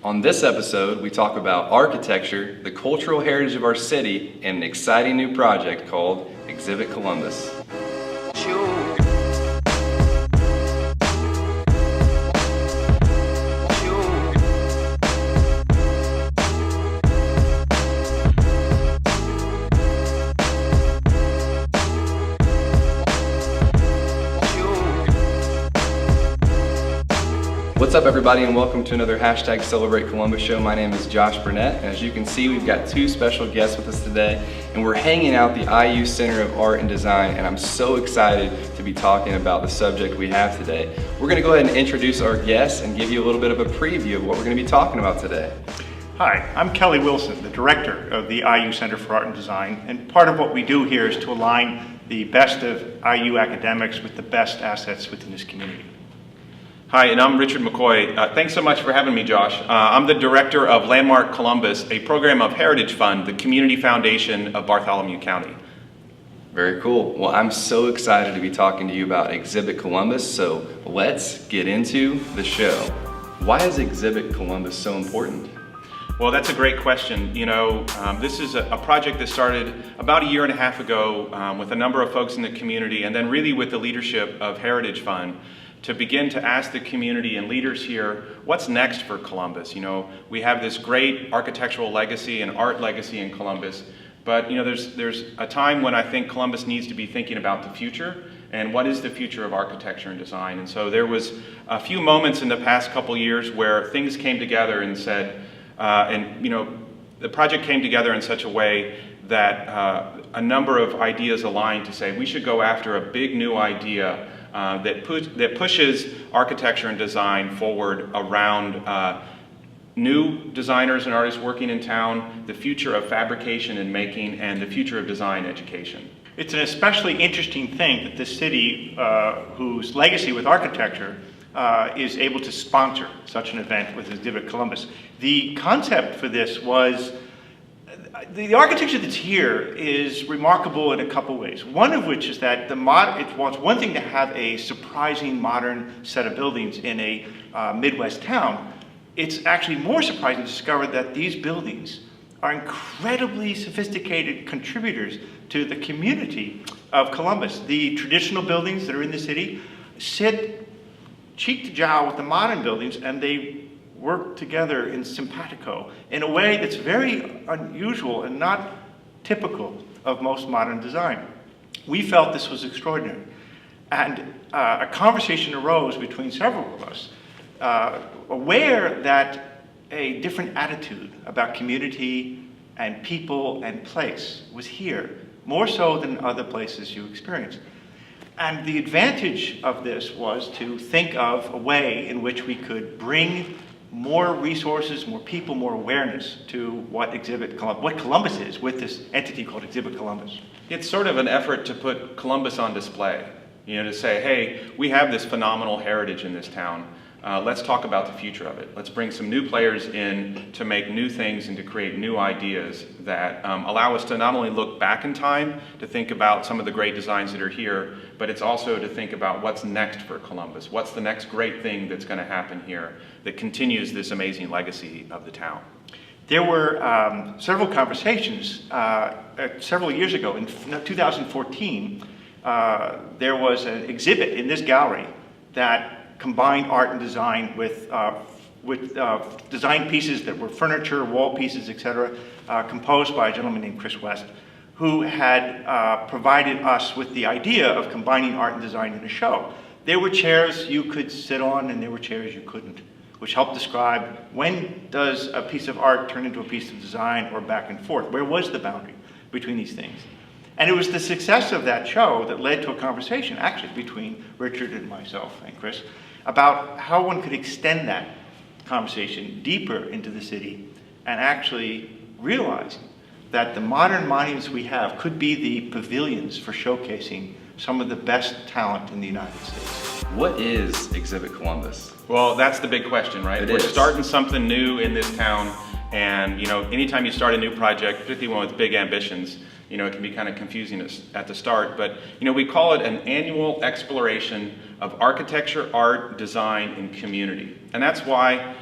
On this episode, we talk about architecture, the cultural heritage of our city, and an exciting new project called Exhibit Columbus. What's up, everybody, and welcome to another Hashtag Celebrate Columbus show. My name is Josh Burnett, and as you can see, we've got two special guests with us today, and we're hanging out at the IU Center of Art and Design, and I'm so excited to be talking about the subject we have today. We're going to go ahead and introduce our guests and give you a little bit of a preview of what we're going to be talking about today. Hi, I'm Kelly Wilson, the director of the IU Center for Art and Design, and part of what we do here is to align the best of IU academics with the best assets within this community. Hi, and I'm Richard McCoy. Thanks so much for having me, Josh. I'm the director of Landmark Columbus, a program of Heritage Fund, the community foundation of Bartholomew County. Very cool. Well, I'm so excited to be talking to you about Exhibit Columbus, so let's get into the show. Why is Exhibit Columbus so important? Well, that's a great question. You know, this is a project that started about a year and a half ago with a number of folks in the community, and then really with the leadership of Heritage Fund, to begin to ask the community and leaders here, what's next for Columbus? You know, we have this great architectural legacy and art legacy in Columbus, but you know, there's a time when I think Columbus needs to be thinking about the future, and what is the future of architecture and design? And so there was a few moments in the past couple years where things came together and said, and you know, the project came together in such a way that a number of ideas aligned to say we should go after a big new idea that pushes architecture and design forward around new designers and artists working in town, the future of fabrication and making, and the future of design education. It's an especially interesting thing that this city, whose legacy with architecture, is able to sponsor such an event with Exhibit Columbus. The concept for this was the architecture that's here is remarkable in a couple ways. One of which is that it's one thing to have a surprising modern set of buildings in a Midwest town. It's actually more surprising to discover that these buildings are incredibly sophisticated contributors to the community of Columbus. The traditional buildings that are in the city sit cheek to jowl with the modern buildings, and they work together in simpatico in a way that's very unusual and not typical of most modern design. We felt this was extraordinary, and a conversation arose between several of us, aware that a different attitude about community and people and place was here, more so than other places you experience. And the advantage of this was to think of a way in which we could bring more resources, more people, more awareness to what Columbus is with this entity called Exhibit Columbus. It's sort of an effort to put Columbus on display, you know, to say, hey, we have this phenomenal heritage in this town. Let's talk about the future of it. Let's bring some new players in to make new things and to create new ideas that allow us to not only look back in time to think about some of the great designs that are here, but it's also to think about what's next for Columbus. What's the next great thing that's going to happen here that continues this amazing legacy of the town? There were several conversations several years ago. In 2014, there was an exhibit in this gallery that combined art and design with design pieces that were furniture, wall pieces, etc., composed by a gentleman named Chris West, who had provided us with the idea of combining art and design in a show. There were chairs you could sit on, and there were chairs you couldn't, which helped describe when does a piece of art turn into a piece of design, or back and forth. Where was the boundary between these things? And it was the success of that show that led to a conversation, actually, between Richard and myself and Chris, about how one could extend that conversation deeper into the city and actually realize that the modern monuments we have could be the pavilions for showcasing some of the best talent in the United States. What is Exhibit Columbus? Well, that's the big question, right? We're starting something new in this town, and you know, anytime you start a new project, particularly one with big ambitions, you know, it can be kind of confusing at the start, but you know, we call it an annual exploration of architecture, art, design, and community. And that's why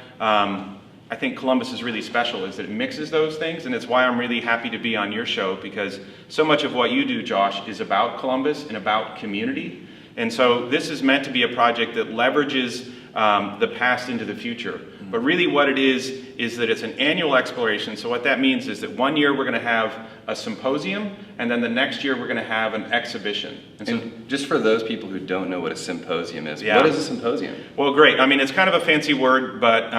I think Columbus is really special, is that it mixes those things, and it's why I'm really happy to be on your show, because so much of what you do, Josh, is about Columbus and about community. And so this is meant to be a project that leverages the past into the future. But really what it is that it's an annual exploration. So what that means is that one year we're going to have a symposium, and then the next year we're going to have an exhibition. And so, And just for those people who don't know what a symposium is, Yeah. what is a symposium? well, great. I mean, it's kind of a fancy word, but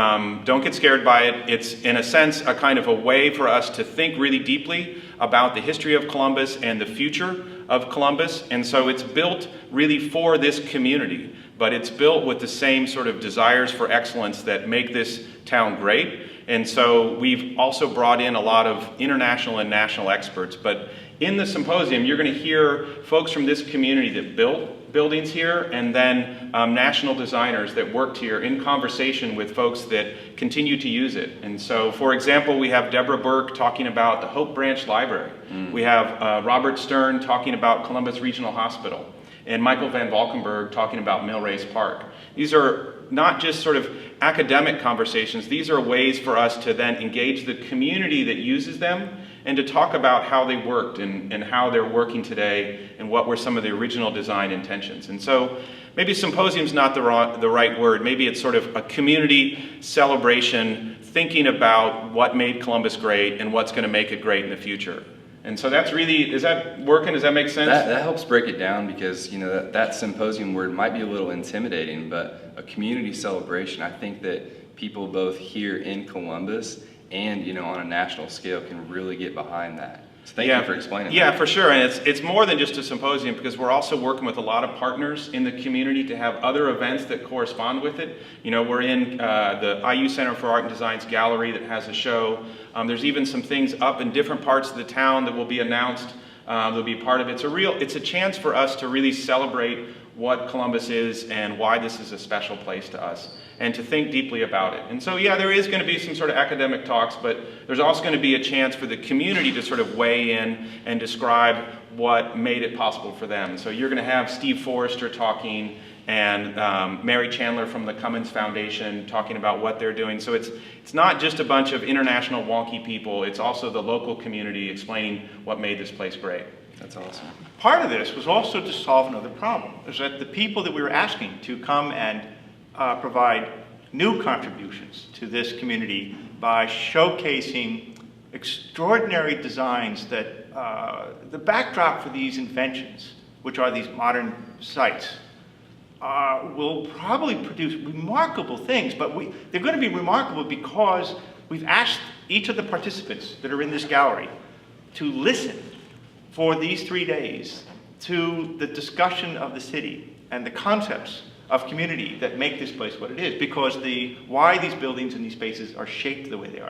don't get scared by it. It's, in a sense, a kind of a way for us to think really deeply about the history of Columbus and the future of Columbus. And so it's built really for this community, but it's built with the same sort of desires for excellence that make this town great. And so we've also brought in a lot of international and national experts. But in the symposium, you're going to hear folks from this community that built buildings here, and then national designers that worked here in conversation with folks that continue to use it. And so, for example, we have Deborah Burke talking about the Hope Branch Library. We have Robert Stern talking about Columbus Regional Hospital, and Michael Van Valkenburg talking about Millrace Park. These are not just sort of academic conversations. These are ways for us to then engage the community that uses them and to talk about how they worked and how they're working today and what were some of the original design intentions. And so maybe symposium's not the right word. Maybe it's sort of a community celebration, thinking about what made Columbus great and what's going to make it great in the future. And so that's really, is that working? Does that make sense? That helps break it down, because that symposium word might be a little intimidating, but a community celebration, I think that people both here in Columbus and on a national scale can really get behind that. So thank you for explaining Yeah, that. for sure. And it's more than just a symposium, because we're also working with a lot of partners in the community to have other events that correspond with it. We're in the IU Center for Art and Design's gallery that has a show. There's even some things up in different parts of the town that will be announced. They'll be part of it. It's a chance for us to really celebrate what Columbus is and why this is a special place to us, and to think deeply about it. And so, yeah, there is going to be some sort of academic talks, but there's also going to be a chance for the community to sort of weigh in and describe what made it possible for them. So you're going to have Steve Forrester talking, and Mary Chandler from the Cummins Foundation talking about what they're doing. So it's not just a bunch of international wonky people, it's also the local community explaining what made this place great. That's awesome. Part of this was also to solve another problem, is that the people that we were asking to come and provide new contributions to this community by showcasing extraordinary designs that the backdrop for these inventions, which are these modern sites, will probably produce remarkable things, but they're going to be remarkable because we've asked each of the participants that are in this gallery to listen for these 3 days to the discussion of the city and the concepts of community that make this place what it is, because why these buildings and these spaces are shaped the way they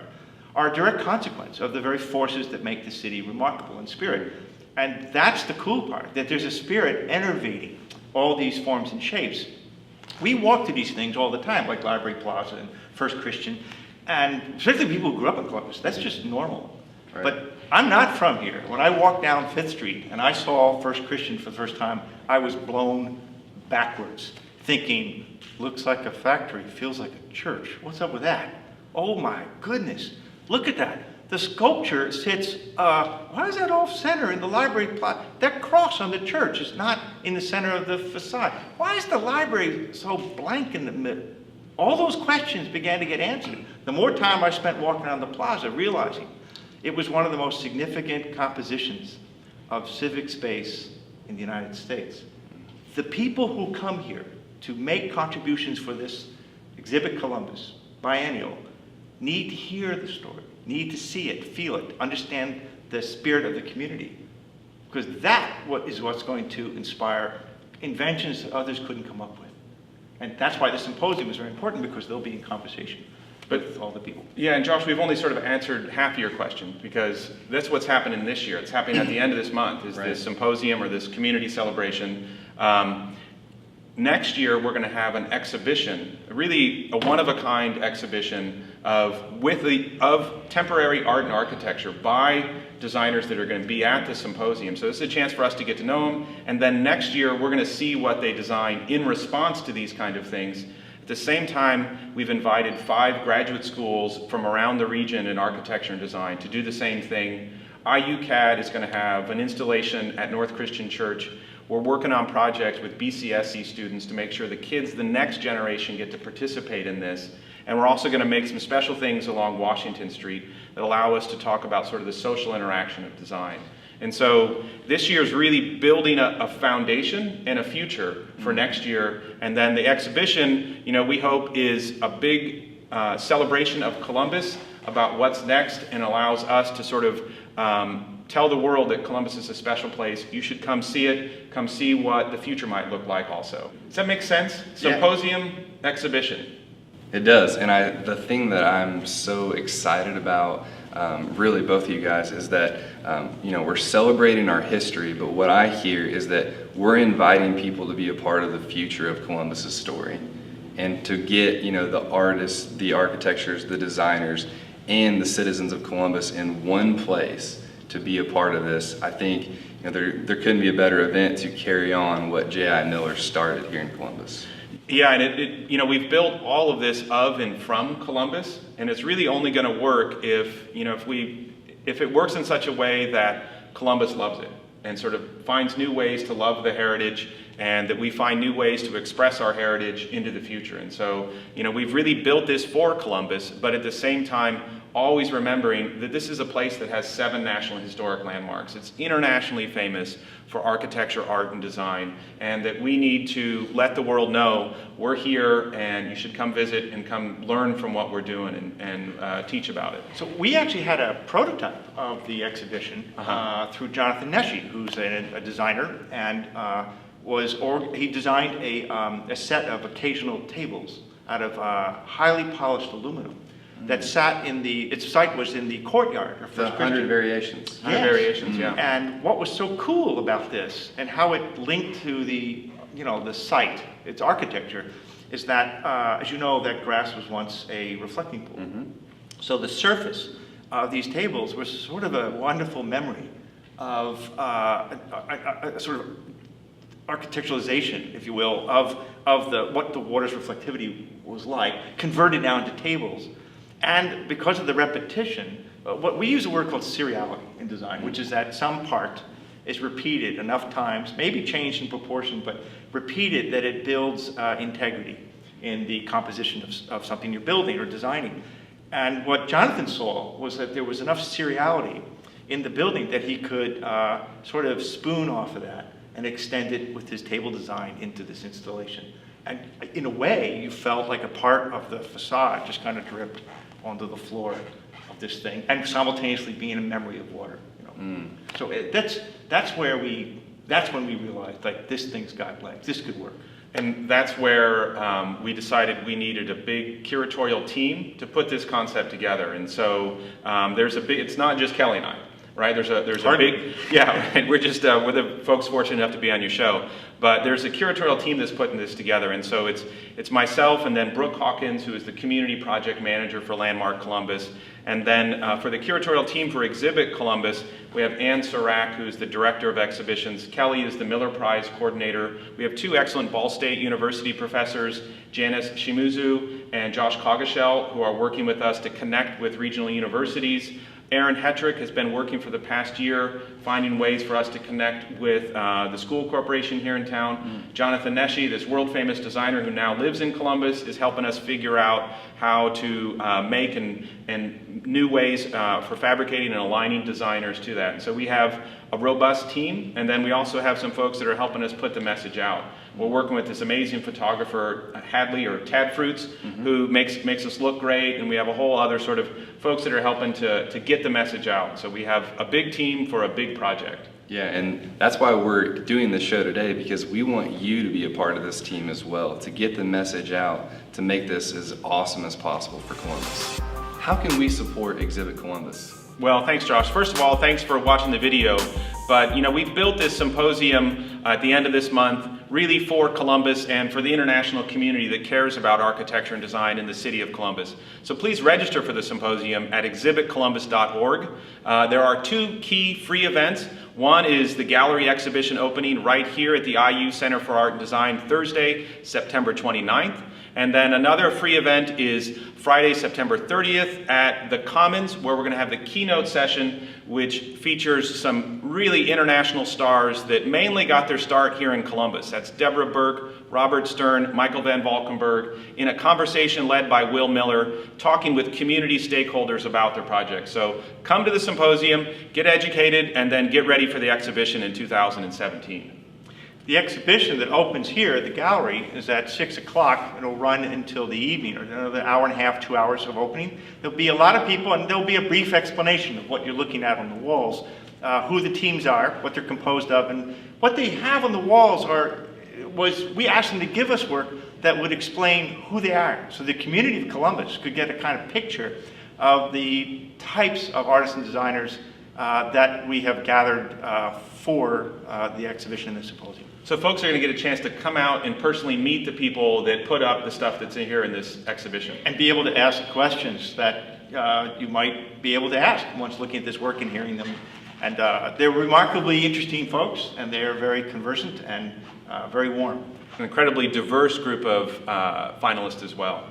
are a direct consequence of the very forces that make the city remarkable in spirit. And that's the cool part, that there's a spirit enervating all these forms and shapes. We walk to these things all the time, like Library Plaza and First Christian, and especially people who grew up in Columbus, that's just normal. Right. But I'm not from here. When I walked down Fifth Street and I saw First Christian for the first time, I was blown backwards, thinking, looks like a factory, feels like a church. What's up with that? Oh my goodness, look at that. The sculpture sits, why is that off center in the library plot? That cross on the church is not in the center of the facade. Why is the library so blank in the middle? All those questions began to get answered. The more time I spent walking around the plaza, realizing it was one of the most significant compositions of civic space in the United States. The people who come here to make contributions for this Exhibit Columbus biennial need to hear the story, need to see it, feel it, understand the spirit of the community, because that is what's going to inspire inventions that others couldn't come up with. And that's why the symposium is very important, because they'll be in conversation with all the people. Yeah, and Josh, we've only sort of answered half of your question, because that's what's happening this year. It's happening at the end of this month, is this symposium or this community celebration. Next year, we're going to have an exhibition, really a one-of-a-kind exhibition of temporary art and architecture by designers that are going to be at the symposium. So this is a chance for us to get to know them, and then next year, we're going to see what they design in response to these kind of things. At the same time, we've invited 5 graduate schools from around the region in architecture and design to do the same thing. IUCAD is going to have an installation at North Christian Church. We're working on projects with BCSC students to make sure the kids, the next generation, get to participate in this. And we're also going to make some special things along Washington Street that allow us to talk about sort of the social interaction of design. And so this year is really building a foundation and a future for next year. And then the exhibition, we hope is a big celebration of Columbus about what's next, and allows us to sort of tell the world that Columbus is a special place. You should come see it, come see what the future might look like also. Does that make sense? Yeah. Symposium, exhibition. It does, and the thing that I'm so excited about, really both of you guys, is that we're celebrating our history, but what I hear is that we're inviting people to be a part of the future of Columbus's story, and to get the artists, the architectures, the designers, and the citizens of Columbus in one place to be a part of this. I think there couldn't be a better event to carry on what J.I. Miller started here in Columbus. Yeah, and we've built all of this of and from Columbus, and it's really only going to work if it works in such a way that Columbus loves it and sort of finds new ways to love the heritage, and that we find new ways to express our heritage into the future. And so, we've really built this for Columbus, but at the same time, always remembering that this is a place that has 7 National Historic Landmarks. It's internationally famous for architecture, art, and design, and that we need to let the world know we're here and you should come visit and come learn from what we're doing and teach about it. So we actually had a prototype of the exhibition through Jonathan Nesci, who's a designer, and he designed a set of occasional tables out of highly polished aluminum that sat its site was in the courtyard of The First 100 Christian. variations. 100 variations, yeah. And what was so cool about this, and how it linked to the site, its architecture, is that, as you know, that grass was once a reflecting pool. So the surface of these tables was sort of a wonderful memory of a sort of architecturalization, if you will, of what the water's reflectivity was like, converted now into tables. And because of the repetition, what we use a word called seriality in design, which is that some part is repeated enough times, maybe changed in proportion, but repeated that it builds integrity in the composition of something you're building or designing. And what Jonathan saw was that there was enough seriality in the building that he could sort of spoon off of that and extend it with his table design into this installation. And in a way, you felt like a part of the facade just kind of dripped onto the floor of this thing, and simultaneously being a memory of water. So that's when we realized, like, this thing's got legs. This could work. And that's where we decided we needed a big curatorial team to put this concept together. And so it's not just Kelly and I, right? There's a big, right? We're the folks fortunate enough to be on your show. But there's a curatorial team that's putting this together. And so it's myself, and then Brooke Hawkins, who is the community project manager for Landmark Columbus. And then for the curatorial team for Exhibit Columbus, we have Ann Serac, who's the director of exhibitions. Kelly is the Miller Prize coordinator. We have 2 excellent Ball State University professors, Janice Shimuzu and Josh Coggeshell, who are working with us to connect with regional universities. Aaron Hetrick has been working for the past year, finding ways for us to connect with the school corporation here in town. Jonathan Nesci, this world-famous designer who now lives in Columbus, is helping us figure out how to make and new ways for fabricating and aligning designers to that. And so we have a robust team, and then we also have some folks that are helping us put the message out. We're working with this amazing photographer, Hadley, or Tad Fruits, who makes us look great, and we have a whole other sort of folks that are helping to get the message out. So we have a big team for a big project. Yeah, and that's why we're doing this show today, because we want you to be a part of this team as well, to get the message out, to make this as awesome as possible for Columbus. How can we support Exhibit Columbus? Well, thanks, Josh. First of all, thanks for watching the video. But, we've built this symposium at the end of this month really for Columbus and for the international community that cares about architecture and design in the city of Columbus. So please register for the symposium at exhibitcolumbus.org. There are 2 key free events. One is the gallery exhibition opening right here at the IU Center for Art and Design Thursday, September 29th. And then another free event is Friday, September 30th at the Commons, where we're going to have the keynote session, which features some really international stars that mainly got their start here in Columbus. That's Deborah Burke, Robert Stern, Michael Van Valkenburg, in a conversation led by Will Miller, talking with community stakeholders about their project. So come to the symposium, get educated, and then get ready for the exhibition in 2017. The exhibition that opens here at the gallery is at 6 o'clock. It'll run until the evening, or another hour and a half, 2 hours of opening. There'll be a lot of people, and there'll be a brief explanation of what you're looking at on the walls, who the teams are, what they're composed of, and what they have on the walls we asked them to give us work that would explain who they are, so the community of Columbus could get a kind of picture of the types of artists and designers that we have gathered for the exhibition and the symposium. So folks are going to get a chance to come out and personally meet the people that put up the stuff that's in here in this exhibition. And be able to ask questions that you might be able to ask once looking at this work and hearing them. And they're remarkably interesting folks, and they're very conversant and very warm. An incredibly diverse group of finalists as well.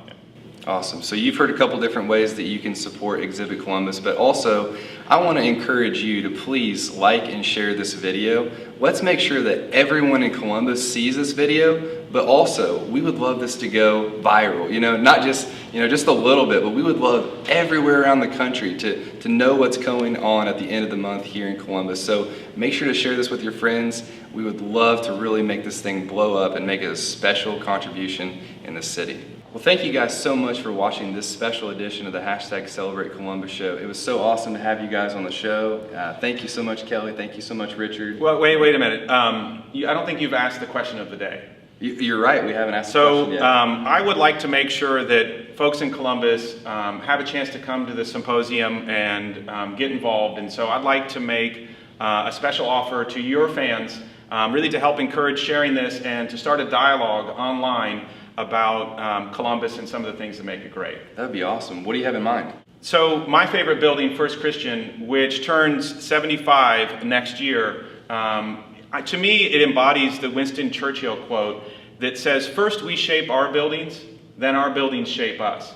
Awesome. So you've heard a couple different ways that you can support Exhibit Columbus, but also I want to encourage you to please like and share this video. Let's make sure that everyone in Columbus sees this video, but also we would love this to go viral. Not just, just a little bit, but we would love everywhere around the country to know what's going on at the end of the month here in Columbus. So make sure to share this with your friends. We would love to really make this thing blow up and make it a special contribution in the city. Well, thank you guys so much for watching this special edition of the #Celebrate Columbus show. It was so awesome to have you guys on the show. Thank you so much, Kelly. Thank you so much, Richard. Well, wait a minute. I don't think you've asked the question of the day. You're right, we haven't asked the question yet. I would like to make sure that folks in Columbus have a chance to come to the symposium and get involved. And so I'd like to make a special offer to your fans, really to help encourage sharing this and to start a dialogue online about Columbus and some of the things that make it great. That would be awesome. What do you have in mind? So my favorite building, First Christian, which turns 75 next year, to me it embodies the Winston Churchill quote that says, "First we shape our buildings, then our buildings shape us."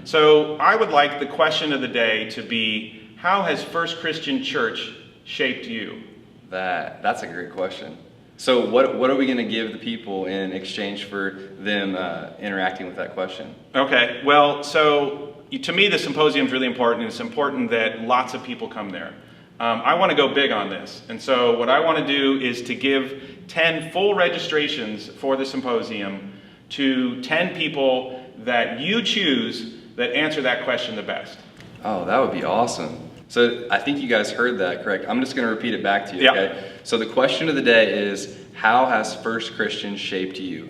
So I would like the question of the day to be, how has First Christian Church shaped you? That's a great question. So what are we going to give the people in exchange for them interacting with that question? Okay, well, so to me the symposium is really important, and it's important that lots of people come there. I want to go big on this, and so what I want to do is to give 10 full registrations for the symposium to 10 people that you choose that answer that question the best. Oh, that would be awesome. So I think you guys heard that, correct? I'm just going to repeat it back to you, Yeah. okay? So the question of the day is, how has First Christian shaped you?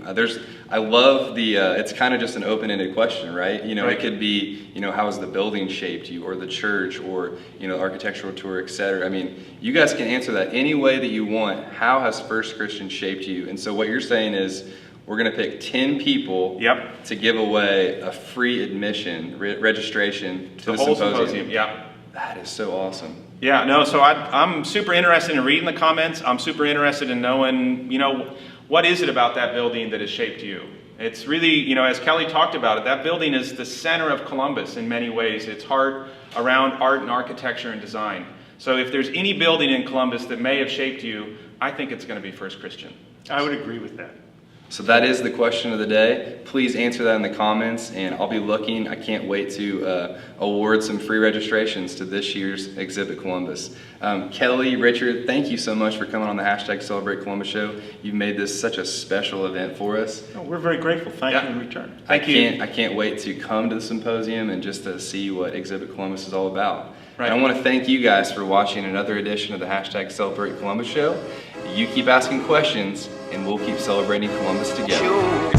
I love it's kind of just an open-ended question, right? Right. It could be, how has the building shaped you, or the church, or, architectural tour, etc. I mean, you guys can answer that any way that you want. How has First Christian shaped you? And so what you're saying is, we're going to pick 10 people to give away a free admission, registration to the whole symposium. Yeah. That is so awesome. Yeah, no, so I'm super interested in reading the comments. I'm super interested in knowing, what is it about that building that has shaped you? It's really, as Kelly talked about it, that building is the center of Columbus in many ways. It's heart around art and architecture and design. So if there's any building in Columbus that may have shaped you, I think it's going to be First Christian. I would agree with that. So that is the question of the day. Please answer that in the comments, and I'll be looking. I can't wait to award some free registrations to this year's Exhibit Columbus. Kelly, Richard, thank you so much for coming on the #Celebrate Columbus show. You've made this such a special event for us. Oh, we're very grateful. Thank you in return. Thank you. I can't wait to come to the symposium and just to see what Exhibit Columbus is all about. Right. And I want to thank you guys for watching another edition of the #Celebrate Columbus show. You keep asking questions, and we'll keep celebrating Columbus together.